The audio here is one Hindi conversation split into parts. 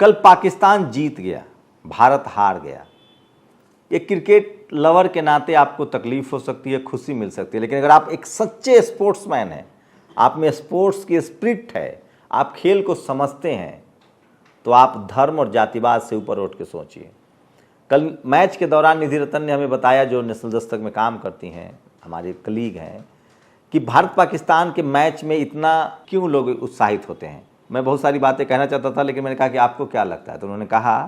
कल पाकिस्तान जीत गया, भारत हार गया। एक क्रिकेट लवर के नाते आपको तकलीफ हो सकती है, खुशी मिल सकती है, लेकिन अगर आप एक सच्चे स्पोर्ट्समैन हैं, आप में स्पोर्ट्स की स्पिरिट है, आप खेल को समझते हैं, तो आप धर्म और जातिवाद से ऊपर उठ के सोचिए। कल मैच के दौरान निधि रतन ने हमें बताया, जो नेशनल दस्तक में काम करती हैं, हमारे कलीग हैं, कि भारत पाकिस्तान के मैच में इतना क्यों लोग उत्साहित होते हैं। मैं बहुत सारी बातें कहना चाहता था, लेकिन मैंने कहा कि आपको क्या लगता है, तो उन्होंने कहा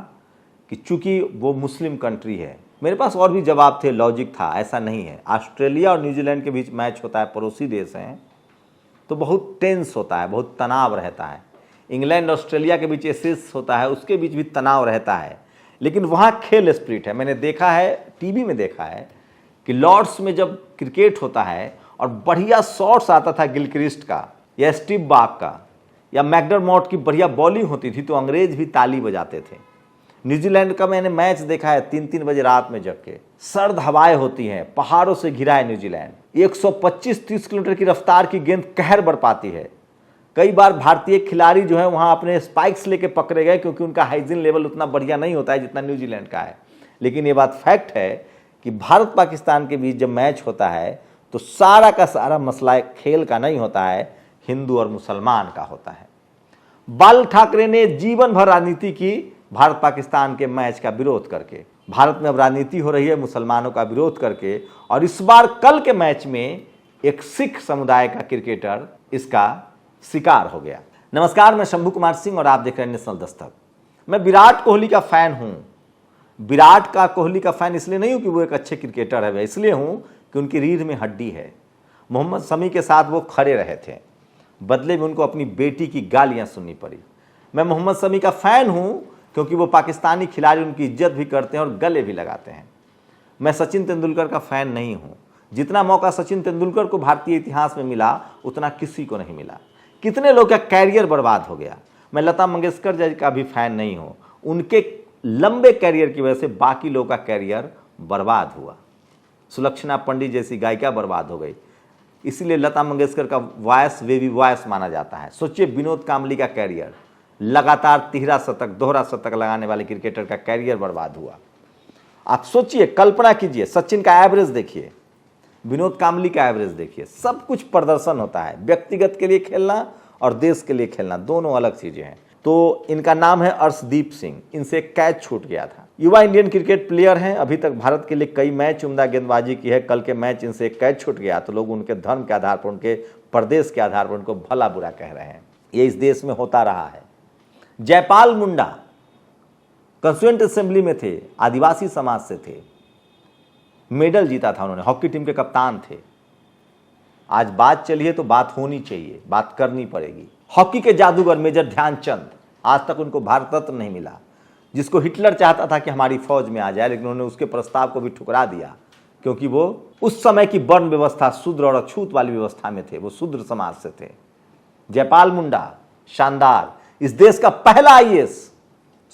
कि चूंकि वो मुस्लिम कंट्री है। मेरे पास और भी जवाब थे, लॉजिक था, ऐसा नहीं है। ऑस्ट्रेलिया और न्यूजीलैंड के बीच मैच होता है, पड़ोसी देश हैं, तो बहुत टेंस होता है, बहुत तनाव रहता है। इंग्लैंड ऑस्ट्रेलिया के बीच एसेस होता है, उसके बीच भी तनाव रहता है, लेकिन वहाँ खेल स्पिरिट है। मैंने देखा है, टीवी में देखा है कि लॉर्ड्स में जब क्रिकेट होता है और बढ़िया शॉट्स आता था गिलक्रिस्ट का या स्टीव बाक का या मैकडरमॉट की बढ़िया बॉलिंग होती थी, तो अंग्रेज भी ताली बजाते थे। न्यूजीलैंड का मैंने मैच देखा है 3-3 बजे रात में जग के, सर्द हवाएं होती हैं, पहाड़ों से घिरा है न्यूजीलैंड, 125-30 किलोमीटर की रफ्तार की गेंद कहर बरपाती है। कई बार भारतीय खिलाड़ी जो है वहां अपने स्पाइक्स लेके पकड़े गए, क्योंकि उनका हाइजीन लेवल उतना बढ़िया नहीं होता है जितना न्यूजीलैंड का है। लेकिन ये बात फैक्ट है कि भारत पाकिस्तान के बीच जब मैच होता है तो सारा का सारा मसला खेल का नहीं होता है, हिंदू और मुसलमान का होता है। बाल ठाकरे ने जीवन भर राजनीति की भारत पाकिस्तान के मैच का विरोध करके। भारत में अब राजनीति हो रही है मुसलमानों का विरोध करके, और इस बार कल के मैच में एक सिख समुदाय का क्रिकेटर इसका शिकार हो गया। नमस्कार, मैं शंभू कुमार सिंह और आप देख रहे हैं नेशनल दस्तक। मैं विराट कोहली का फैन हूं। कोहली का फैन इसलिए नहीं हूं कि वो एक अच्छे क्रिकेटर है, इसलिए हूं कि उनकी रीढ़ में हड्डी है। मोहम्मद शमी के साथ वो खड़े रहे थे, बदले में उनको अपनी बेटी की गालियां सुननी पड़ी। मैं मोहम्मद शमी का फैन हूं क्योंकि वो पाकिस्तानी खिलाड़ी उनकी इज्जत भी करते हैं और गले भी लगाते हैं। मैं सचिन तेंदुलकर का फैन नहीं हूं। जितना मौका सचिन तेंदुलकर को भारतीय इतिहास में मिला, उतना किसी को नहीं मिला। कितने लोग का कैरियर बर्बाद हो गया। मैं लता मंगेशकर जी का भी फैन नहीं हूं। उनके लंबे कैरियर की वजह से बाकी लोगों का कैरियर बर्बाद हुआ। सुलक्षणा पंडित जैसी गायिका बर्बाद हो गई, इसीलिए लता मंगेशकर का वॉयस बेबी वॉयस माना जाता है। सोचिए, विनोद कांबली का कैरियर, लगातार तिहरा शतक, दोहरा शतक लगाने वाले क्रिकेटर का कैरियर बर्बाद हुआ। आप सोचिए, कल्पना कीजिए, सचिन का एवरेज देखिए, विनोद कांबली का एवरेज देखिए। सब कुछ प्रदर्शन होता है, व्यक्तिगत के लिए खेलना और देश के लिए खेलना दोनों अलग चीजें हैं। तो इनका नाम है अर्शदीप सिंह। इनसे कैच छूट गया था। युवा इंडियन क्रिकेट प्लेयर हैं, अभी तक भारत के लिए कई मैच उम्दा गेंदबाजी की है। कल के मैच इनसे कैच छूट गया तो लोग उनके धर्म के आधार पर, उनके प्रदेश के आधार पर उनको भला बुरा कह रहे हैं। ये इस देश में होता रहा है। जयपाल मुंडा कंस्टिट्यूएंट असेंबली में थे, आदिवासी समाज से थे, मेडल जीता था उन्होंने, हॉकी टीम के कप्तान थे। आज बात चली है तो बात होनी चाहिए, बात करनी पड़ेगी। हॉकी के जादूगर मेजर ध्यानचंद, आज तक उनको भारत रत्न नहीं मिला, जिसको हिटलर चाहता था कि हमारी फौज में आ जाए, लेकिन उन्होंने उसके प्रस्ताव को भी ठुकरा दिया, क्योंकि वो उस समय की वर्ण व्यवस्था, शूद्र और अछूत वाली व्यवस्था में थे, वो शूद्र समाज से थे। जयपाल मुंडा शानदार, इस देश का पहला आईएएस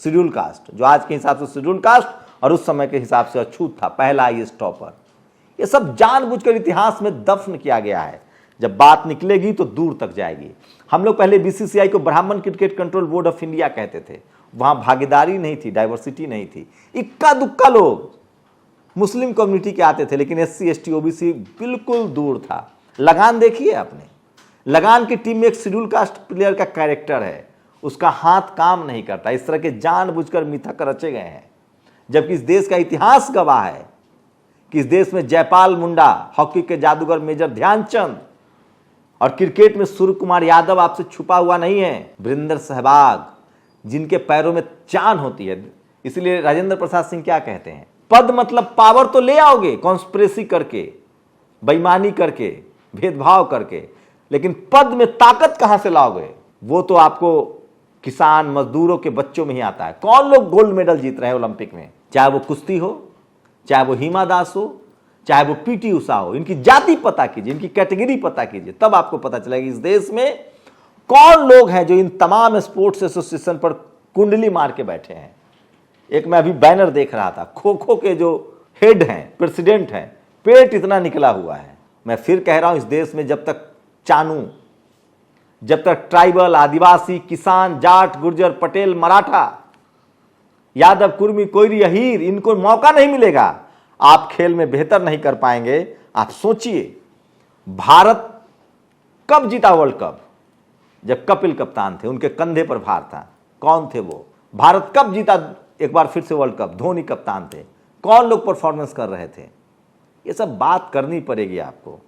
शेड्यूल कास्ट, जो आज के हिसाब से शेड्यूल कास्ट और उस समय के हिसाब से अछूत था, पहला आईएएस टॉपर। ये सब जानबूझकर इतिहास में दफन किया गया है। जब बात निकलेगी तो दूर तक जाएगी। हम लोग पहले बीसीसीआई को ब्राह्मण cricket control board of India कहते थे। वहां भागीदारी नहीं थी, डाइवर्सिटी नहीं थी, इक्का दुक्का लोग मुस्लिम कम्युनिटी के आते थे, लेकिन एससी एसटी ओबीसी बिल्कुल दूर था। लगान देखिए आपने, लगान की टीम में एक शेड्यूल कास्ट प्लेयर का कैरेक्टर है, उसका हाथ काम नहीं करता। इस तरह के जानबूझकर मिथक रचे गए हैं, जबकि इस देश का इतिहास गवाह है कि इस देश में जयपाल मुंडा, हॉकी के जादूगर मेजर ध्यानचंद और क्रिकेट में सूर्य कुमार यादव आपसे छुपा हुआ नहीं है, वीरेंद्र सहवाग, जिनके पैरों में जान होती है। इसलिए राजेंद्र प्रसाद सिंह क्या कहते हैं, पद मतलब पावर तो ले आओगे कॉन्स्पिरेसी करके, बेईमानी करके, भेदभाव करके, लेकिन पद में ताकत कहां से लाओगे? वो तो आपको किसान मजदूरों के बच्चों में ही आता है। कौन लोग गोल्ड मेडल जीत रहे हैं ओलंपिक में, चाहे वो कुश्ती हो, चाहे वो हिमा दास हो, चाहे वो पीटी उषा हो। इनकी जाति पता कीजिए, इनकी कैटेगरी पता कीजिए, तब आपको पता चलेगा इस देश में कौन लोग हैं जो इन तमाम स्पोर्ट्स एसोसिएशन पर कुंडली मार के बैठे हैं। एक मैं अभी बैनर देख रहा था, खो खो के जो हेड हैं, प्रेसिडेंट हैं, पेट इतना निकला हुआ है। मैं फिर कह रहा हूं, इस देश में जब तक चानू, जब तक ट्राइबल, आदिवासी, किसान, जाट, गुर्जर, पटेल, मराठा यादव, कुर्मी, कोयरी, अहीर, इनको मौका नहीं मिलेगा। आप खेल में बेहतर नहीं कर पाएंगे। आप सोचिए, भारत कब जीता वर्ल्ड कप? जब कपिल कप्तान थे, उनके कंधे पर भार था। कौन थे वो? भारत कब जीता एक बार फिर से वर्ल्ड कप? धोनी कप्तान थे। कौन लोग परफॉर्मेंस कर रहे थे? ये सब बात करनी पड़ेगी आपको।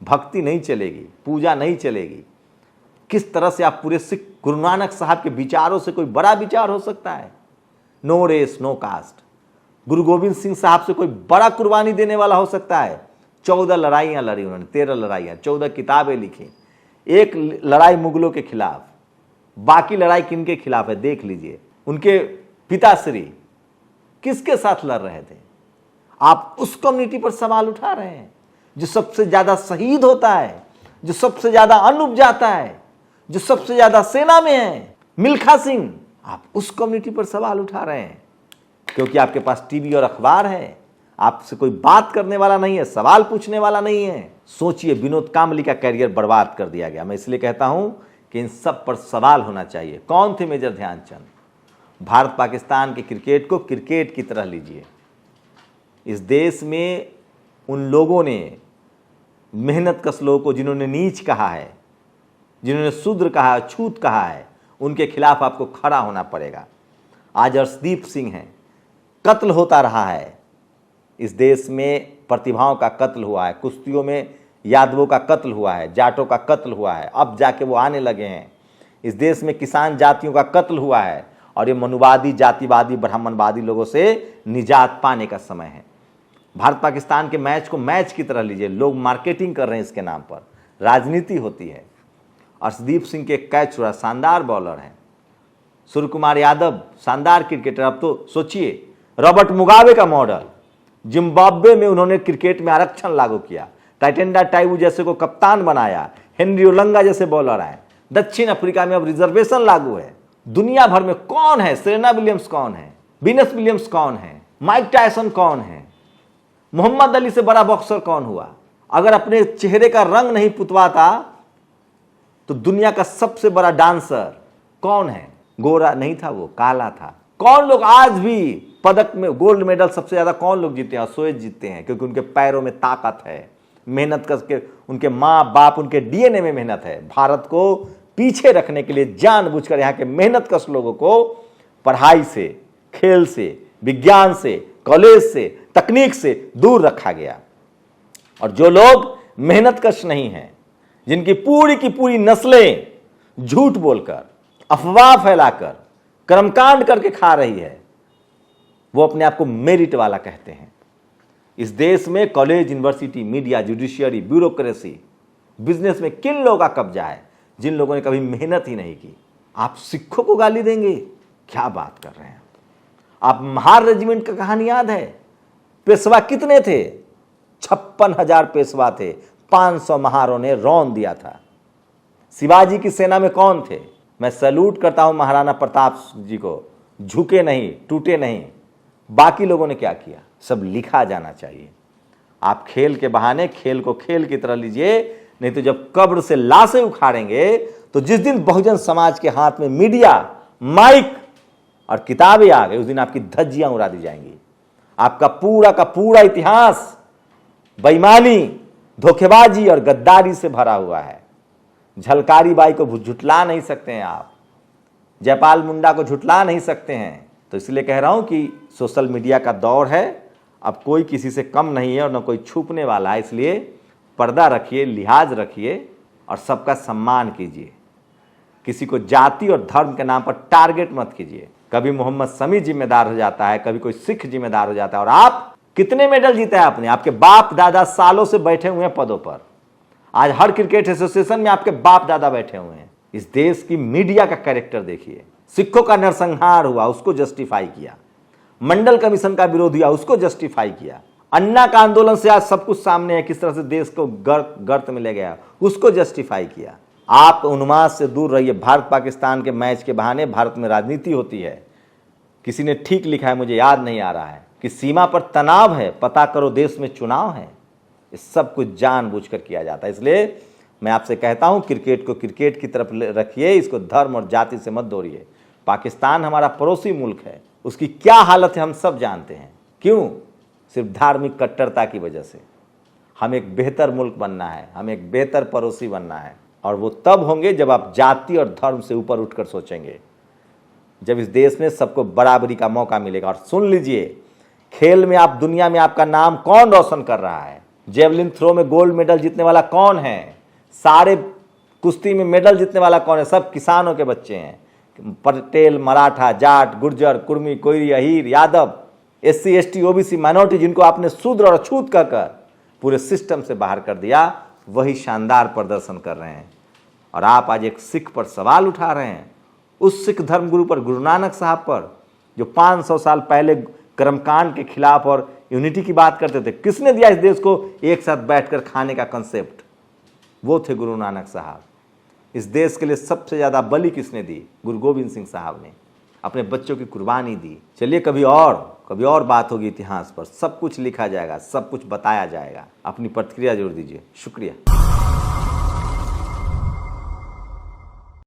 भक्ति नहीं चलेगी, पूजा नहीं चलेगी। किस तरह से आप पूरे सिख, गुरु नानक साहब के विचारों से कोई बड़ा विचार हो सकता है? No race no caste. Guru Gobind Singh साहब से कोई बड़ा कुर्बानी देने वाला हो सकता है? 14 लड़ाइयां लड़ी उन्होंने, 13 लड़ाइयां, 14 किताबें लिखी। एक लड़ाई मुगलों के खिलाफ, बाकी लड़ाई किनके खिलाफ है देख लीजिए। उनके पिताश्री किसके साथ लड़ रहे थे? आप उस कम्युनिटी पर सवाल उठा रहे हैं जो सबसे ज्यादा शहीद होता है, जो सबसे ज्यादा अन्न उपजाता है, जो सबसे ज्यादा सेना में है, मिल्खा सिंह। आप उस कम्युनिटी पर सवाल उठा रहे हैं क्योंकि आपके पास टीवी और अखबार है। आपसे कोई बात करने वाला नहीं है, सवाल पूछने वाला नहीं है। सोचिए, विनोद कांबली का कैरियर बर्बाद कर दिया गया। मैं इसलिए कहता हूं कि इन सब पर सवाल होना चाहिए। कौन थे मेजर ध्यानचंद? भारत पाकिस्तान के क्रिकेट को क्रिकेट की तरह लीजिए। इस देश में उन लोगों ने, मेहनत कश लोगों को, जिन्होंने नीच कहा है, जिन्होंने शूद्र कहा है, छूत कहा है, उनके खिलाफ आपको खड़ा होना पड़ेगा। आज अर्शदीप सिंह हैं, कत्ल होता रहा है। इस देश में प्रतिभाओं का कत्ल हुआ है, कुश्तियों में यादवों का कत्ल हुआ है, जाटों का कत्ल हुआ है, अब जाके वो आने लगे हैं। इस देश में किसान जातियों का कत्ल हुआ है और ये मनुवादी, जातिवादी, ब्राह्मणवादी लोगों से निजात पाने का समय है। भारत पाकिस्तान के मैच को मैच की तरह लीजिए। लोग मार्केटिंग कर रहे हैं इसके नाम पर, राजनीति होती है। अर्शदीप सिंह के कैच हुआ, शानदार बॉलर हैं। सूर्य कुमार यादव शानदार क्रिकेटर। अब तो सोचिए, रॉबर्ट मुगाबे का मॉडल, जिम्बाब्वे में उन्होंने क्रिकेट में आरक्षण लागू किया। टाइटेंडा टाइवू जैसे को कप्तान बनाया। हेनरी ओलंगा जैसे बॉलर आए। दक्षिण अफ्रीका में अब रिजर्वेशन लागू है। दुनिया भर में कौन है? सेरेना विलियम्स कौन है? वीनस विलियम्स कौन है? माइक टायसन कौन है? मोहम्मद अली से बड़ा बॉक्सर कौन हुआ? अगर अपने चेहरे का रंग नहीं पुतवाता तो दुनिया का सबसे बड़ा डांसर कौन है? गोरा नहीं था, वो काला था। कौन लोग आज भी पदक में, गोल्ड मेडल सबसे ज्यादा कौन लोग जीते हैं? सोए जीतते हैं, क्योंकि उनके पैरों में ताकत है, मेहनत करके, उनके माँ बाप, उनके डीएनए में मेहनत है। भारत को पीछे रखने के लिए जानबूझकर यहाँ के मेहनत कश लोगों को पढ़ाई से, खेल से, विज्ञान से, कॉलेज से, तकनीक से दूर रखा गया। और जो लोग मेहनत कश नहीं हैं, जिनकी पूरी की पूरी नस्लें झूठ बोलकर, अफवाह फैलाकर, कर्मकांड करके खा रही है, वो अपने आप को मेरिट वाला कहते हैं। इस देश में college, university, media, judiciary, bureaucracy, business में किन लोगों का कब्जा है? जिन लोगों ने कभी मेहनत ही नहीं की। आप सिखों को गाली देंगे? क्या बात कर रहे हैं आप? महार रेजिमेंट का कहानी याद है? पेशवा कितने थे? 56,000 पेशवा थे। 500 महारों ने रौंद दिया था। शिवाजी की सेना में कौन थे? मैं सैल्यूट करता हूं महाराणा प्रताप जी को, झुके नहीं, टूटे नहीं। बाकी लोगों ने क्या किया? सब लिखा जाना चाहिए। आप खेल के बहाने खेल को खेल की तरह लीजिए, नहीं तो जब कब्र से लाशें उखाड़ेंगे तो जिस दिन बहुजन समाज के हाथ में मीडिया, माइक और किताबें आ गई, उस दिन आपकी धज्जियां उड़ा दी जाएंगी। आपका पूरा का पूरा इतिहास बेईमानी, धोखेबाजी और गद्दारी से भरा हुआ है। झलकारी बाई को झुटला नहीं सकते हैं आप, जयपाल मुंडा को झुटला नहीं सकते हैं। तो इसलिए कह रहा हूं कि सोशल मीडिया का दौर है, अब कोई किसी से कम नहीं है और न कोई छुपने वाला है। इसलिए पर्दा रखिए, लिहाज रखिए और सबका सम्मान कीजिए। किसी को जाति और धर्म के नाम पर टारगेट मत कीजिए। कभी मोहम्मद शमी जिम्मेदार हो जाता है, कभी कोई सिख जिम्मेदार हो जाता है। और आप कितने मेडल जीते हैं आपने? आपके बाप दादा सालों से बैठे हुए हैं पदों पर। आज हर क्रिकेट एसोसिएशन में आपके बाप दादा बैठे हुए हैं। इस देश की मीडिया का कैरेक्टर देखिए। सिखों का नरसंहार हुआ, उसको जस्टिफाई किया। मंडल कमीशन का विरोध हुआ, उसको जस्टिफाई किया। अन्ना का आंदोलन से आज सब कुछ सामने है, किस तरह से देश को गर्त में ले गया, उसको जस्टिफाई किया। आप उन्माद से दूर रहिए। भारत पाकिस्तान के मैच के बहाने भारत में राजनीति होती है। किसी ने ठीक लिखा है, मुझे याद नहीं आ रहा है, कि सीमा पर तनाव है, पता करो देश में चुनाव है। ये सब कुछ जानबूझकर किया जाता है। इसलिए मैं आपसे कहता हूं, क्रिकेट को क्रिकेट की तरफ रखिए, इसको धर्म और जाति से मत दौड़िए। पाकिस्तान हमारा पड़ोसी मुल्क है, उसकी क्या हालत है हम सब जानते हैं। क्यों? सिर्फ धार्मिक कट्टरता की वजह से। हमें एक बेहतर मुल्क बनना है, हमें एक बेहतर पड़ोसी बनना है, और वो तब होंगे जब आप जाति और धर्म से ऊपर उठकर सोचेंगे, जब इस देश में सबको बराबरी का मौका मिलेगा। और सुन लीजिए, खेल में आप दुनिया में आपका नाम कौन रोशन कर रहा है? जेवलिन थ्रो में गोल्ड मेडल जीतने वाला कौन है? सारे कुश्ती में मेडल जीतने वाला कौन है? सब किसानों के बच्चे हैं। Patel, Maratha, Jat, Gurjar, Kurmi, Koeri, Ahir, Yadav, SC ST OBC minority, जिनको आपने शूद्र और अछूत कहकर पूरे सिस्टम से बाहर कर दिया, वही शानदार प्रदर्शन कर रहे हैं। और आप आज एक सिख पर सवाल उठा रहे हैं, उस सिख धर्मगुरु पर, गुरु नानक साहब पर, जो 500 साल पहले कर्मकांड के खिलाफ और यूनिटी की बात करते थे। किसने दिया इस देश को एक साथ बैठकर खाने का कंसेप्ट? वो थे गुरु नानक साहब। इस देश के लिए सबसे ज्यादा बलि किसने दी? गुरु गोविंद सिंह साहब ने अपने बच्चों की कुर्बानी दी। चलिए कभी और बात होगी इतिहास पर, सब कुछ लिखा जाएगा, सब कुछ बताया जाएगा। अपनी प्रतिक्रिया जरूर दीजिए। शुक्रिया।